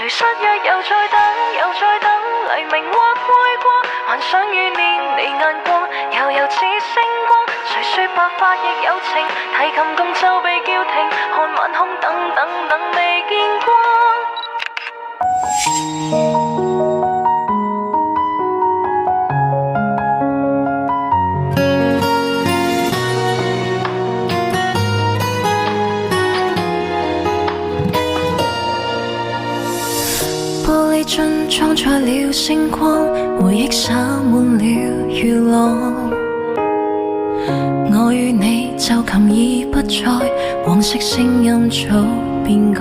誰失約又再等，又再等，黎明或會過，幻想與念你眼光，悠悠似星光。誰說白髮亦有情，提琴共奏被叫停，看晚空等等等未見光。玻璃樽裝載了星光，回憶灑滿了雨浪。我與你就琴已不再，往昔聲音早變改。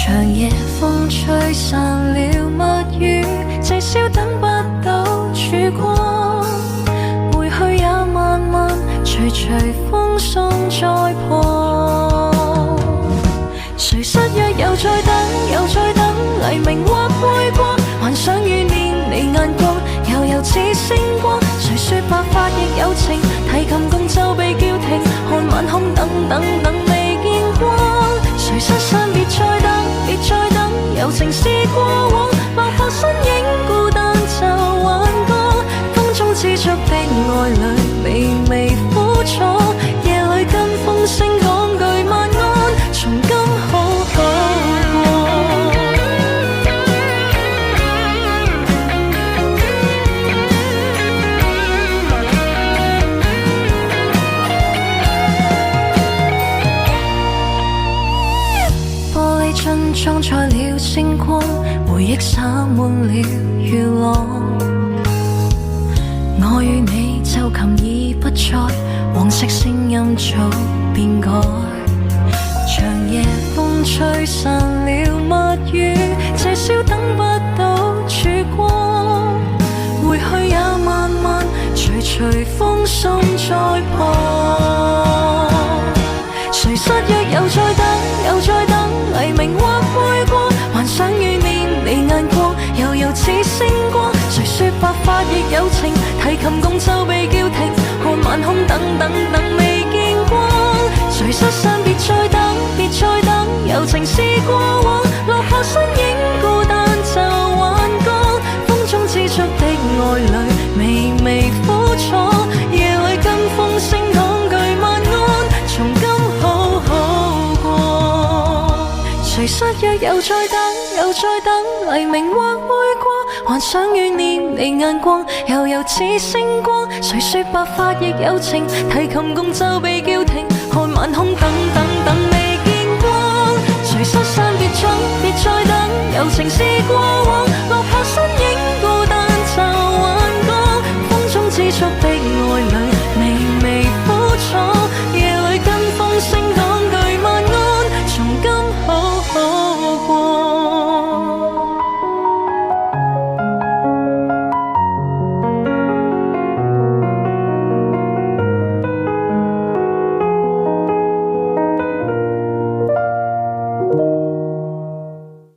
長夜風吹散了蜜語，寂寥等不到曙光。回去也慢慢，隨隨風送再破。誰失約又再等，又再等，黎明或會過，幻想與念你眼光，悠悠似星光。誰說白髮亦有情，提琴共奏被叫停，看晚空等等等未見光。誰失散別再等，別再等，柔情是過往，白髮身影孤單就挽歌。風中知足的愛侶，微微苦楚，夜裏跟風聲講句晚安，從今好好過。玻璃樽裝載了星光，回憶灑滿了雨浪。我與你就琴已不再，往昔聲音早變改。長夜風吹散了蜜語，這宵等不到曙光。回去也慢慢，隨隨風送再破。誰失約又再等，又再等，黎明或會過，幻想與念你眼光，悠悠似星光。誰說白髮亦有情，提琴共奏被叫停，看晚空等等等未見光。誰失散別再等，別再等，柔情是過往，落魄身影孤單就挽歌。風中知足的愛侶，微微苦楚，夜裏跟風聲講句晚安，從今好好過。誰失約又再等，又再等，黎明或會過，幻想與念你眼光，悠悠似星光。誰說白髮亦有情，提琴共奏被叫停，看晚空等等等未見光。誰失散別再等，柔情是過